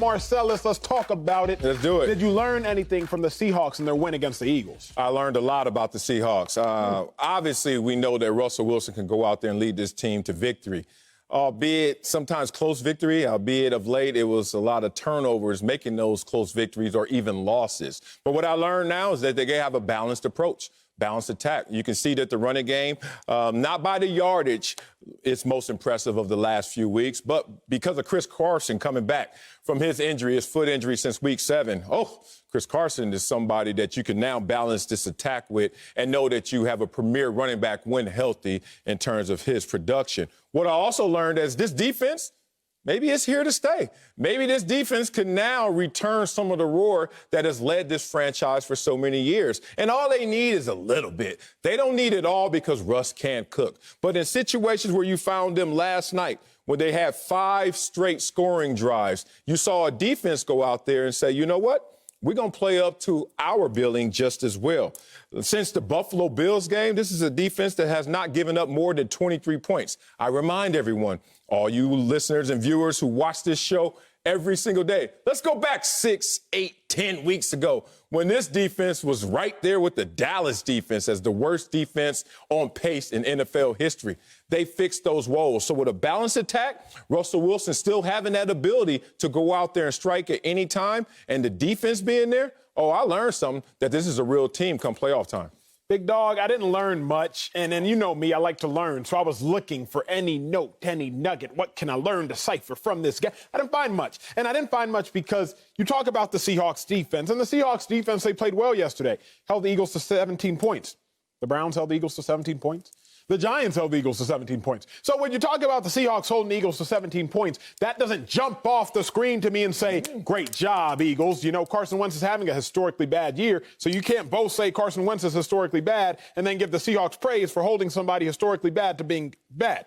Marcellus. Let's talk about it. Let's do it. Did you learn anything from the Seahawks in their win against the Eagles? I learned a lot about the Seahawks. Obviously, we know that Russell Wilson can go out there and lead this team to victory, albeit sometimes close victory, albeit of late it was a lot of turnovers making those close victories or even losses. But what I learned now is that they have a balanced approach. Balanced attack. You can see that the running game, not by the yardage, it's most impressive of the last few weeks, but because of Chris Carson coming back from his injury, his foot injury since week 7. Oh, Chris Carson is somebody that you can now balance this attack with and know that you have a premier running back when healthy in terms of his production. What I also learned is this defense, maybe it's here to stay. Maybe this defense can now return some of the roar that has led this franchise for so many years. And all they need is a little bit. They don't need it all because Russ can't cook. But in situations where you found them last night, when they had 5 straight scoring drives, you saw a defense go out there and say, you know what? We're going to play up to our billing just as well. Since the Buffalo Bills game, this is a defense that has not given up more than 23 points. I remind everyone, all you listeners and viewers who watch this show every single day, let's go back 6, 8, 10 weeks ago when this defense was right there with the Dallas defense as the worst defense on pace in NFL history. They fixed those woes. So with a balanced attack, Russell Wilson still having that ability to go out there and strike at any time, and the defense being there, oh, I learned something, that this is a real team come playoff time. Big dog, I didn't learn much, and then you know me, I like to learn, so I was looking for any note, any nugget. What can I learn, decipher from this guy? I didn't find much, and I didn't find much because you talk about the Seahawks defense, and the Seahawks defense, they played well yesterday, held the Eagles to 17 points. The Browns held the Eagles to 17 points. The Giants held the Eagles to 17 points. So when you talk about the Seahawks holding the Eagles to 17 points, that doesn't jump off the screen to me and say, great job, Eagles. You know, Carson Wentz is having a historically bad year, so you can't both say Carson Wentz is historically bad and then give the Seahawks praise for holding somebody historically bad to being bad.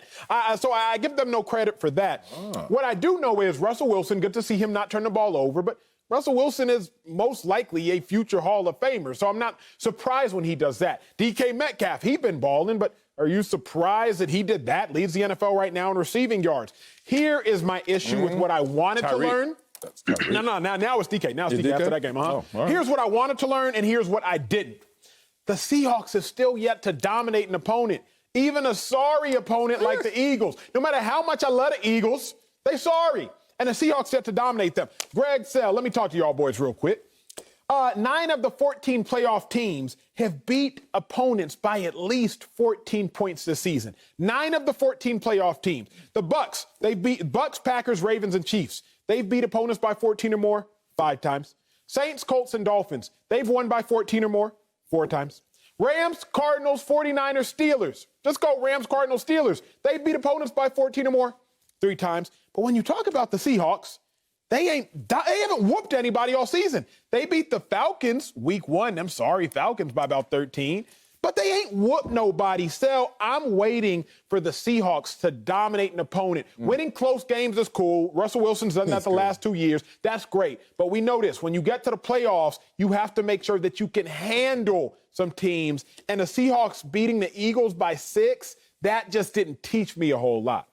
So I give them no credit for that. What I do know is Russell Wilson, good to see him not turn the ball over, but Russell Wilson is most likely a future Hall of Famer, so I'm not surprised when he does that. DK Metcalf, he's been balling, but are you surprised that he did that? Leads the NFL right now in receiving yards. Here is my issue with what I wanted to learn. No, now it's DK. Now it's DK after that game. Right. Here's what I wanted to learn, and here's what I didn't. The Seahawks have still yet to dominate an opponent, even a sorry opponent like the Eagles. No matter how much I love the Eagles, they sorry. And the Seahawks yet to dominate them. Greg Sell, let me talk to y'all boys real quick. 9 of the 14 playoff teams have beat opponents by at least 14 points this season. 9 of the 14 playoff teams. The Bucks, they beat Bucks, Packers, Ravens, and Chiefs. They've beat opponents by 14 or more 5 times. Saints, Colts, and Dolphins. They've won by 14 or more 4 times. Rams, Cardinals, 49ers, Steelers. Let's go Rams, Cardinals, Steelers. They beat opponents by 14 or more 3 times. But when you talk about the Seahawks, they haven't whooped anybody all season. They beat the Falcons week 1. I'm sorry, Falcons by about 13. But they ain't whooped nobody. So I'm waiting for the Seahawks to dominate an opponent. Winning close games is cool. Russell Wilson's done that the last 2 years. That's great. But we know this. When you get to the playoffs, you have to make sure that you can handle some teams. And the Seahawks beating the Eagles by 6, that just didn't teach me a whole lot.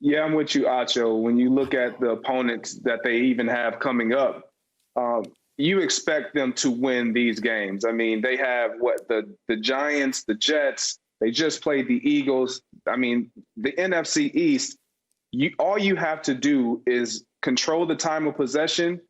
Yeah, I'm with you, Acho. When you look at the opponents that they even have coming up, you expect them to win these games. I mean, they have the Giants, the Jets. They just played the Eagles. I mean, the NFC East, all you have to do is control the time of possession,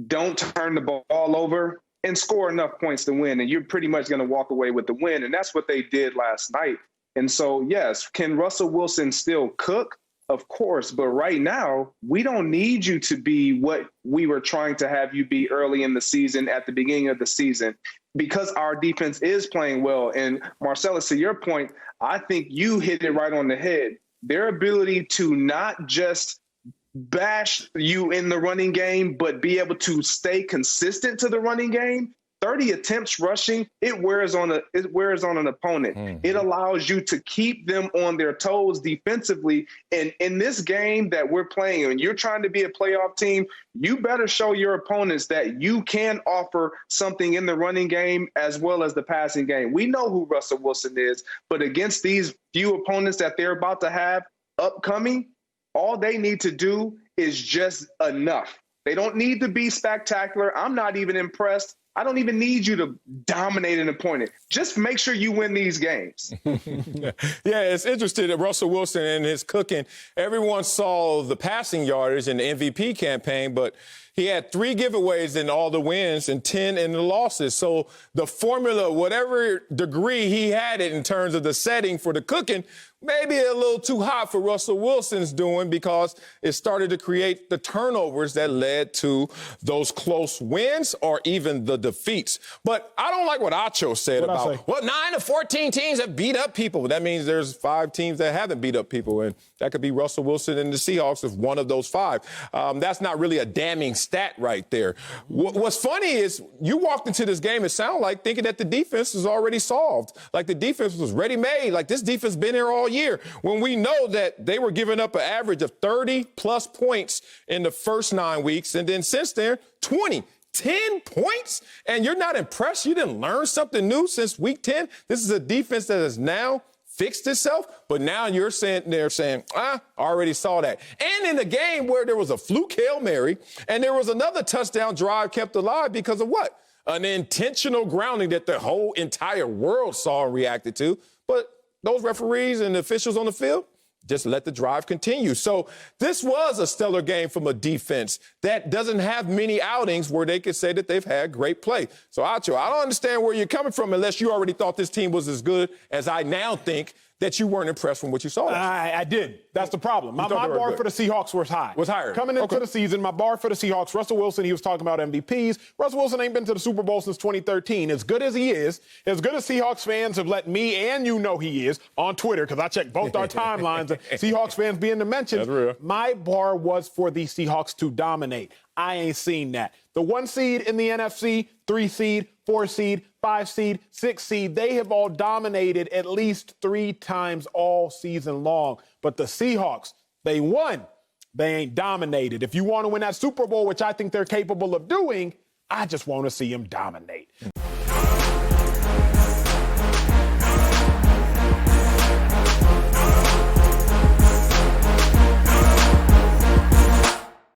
don't turn the ball over, and score enough points to win. And you're pretty much going to walk away with the win. And that's what they did last night. And so, yes, can Russell Wilson still cook? Of course. But right now, we don't need you to be what we were trying to have you be early in the season, at the beginning of the season, because our defense is playing well. And Marcellus, to your point, I think you hit it right on the head. Their ability to not just bash you in the running game, but be able to stay consistent to the running game. 30 attempts rushing, it wears on an opponent. It allows you to keep them on their toes defensively. And in this game that we're playing, and you're trying to be a playoff team, you better show your opponents that you can offer something in the running game as well as the passing game. We know who Russell Wilson is, but against these few opponents that they're about to have upcoming, all they need to do is just enough. They don't need to be spectacular. I'm not even impressed. I don't even need you to dominate an opponent. Just make sure you win these games. Yeah, it's interesting that Russell Wilson and his cooking, everyone saw the passing yardage in the MVP campaign, but he had 3 giveaways in all the wins and 10 in the losses. So the formula, whatever degree he had it in terms of the setting for the cooking, maybe a little too hot for Russell Wilson's doing because it started to create the turnovers that led to those close wins or even the defeats. But I don't like what Acho said about, well, 9 of 14 teams have beat up people. That means there's 5 teams that haven't beat up people, and that could be Russell Wilson and the Seahawks if one of those 5. That's not really a damning stat right there. What's funny is you walked into this game, it sounded like, thinking that the defense was already solved. Like the defense was ready-made. Like this defense been here all year, when we know that they were giving up an average of 30-plus points in the first 9 weeks, and then since then, 10 points, and you're not impressed? You didn't learn something new since week 10? This is a defense that has now fixed itself, but now you're saying, I already saw that. And in a game where there was a fluke Hail Mary, and there was another touchdown drive kept alive because of what? An intentional grounding that the whole entire world saw and reacted to, but those referees and the officials on the field just let the drive continue. So this was a stellar game from a defense that doesn't have many outings where they could say that they've had great play. So, Acho, I don't understand where you're coming from unless you already thought this team was as good as I now think that you weren't impressed from what you saw. I did. That's the problem. My bar for the Seahawks was high. Was higher. Coming into the season, my bar for the Seahawks, Russell Wilson, he was talking about MVPs. Russell Wilson ain't been to the Super Bowl since 2013. As good as he is, as good as Seahawks fans have let me and you know he is on Twitter, because I check both our timelines, and Seahawks fans being the mentions. That's real. My bar was for the Seahawks to dominate. I ain't seen that. The 1 seed in the NFC, 3 seed, 4 seed, 5 seed, 6 seed, they have all dominated at least 3 times all season long. But the Seahawks, they won. They ain't dominated. If you want to win that Super Bowl, which I think they're capable of doing, I just want to see them dominate.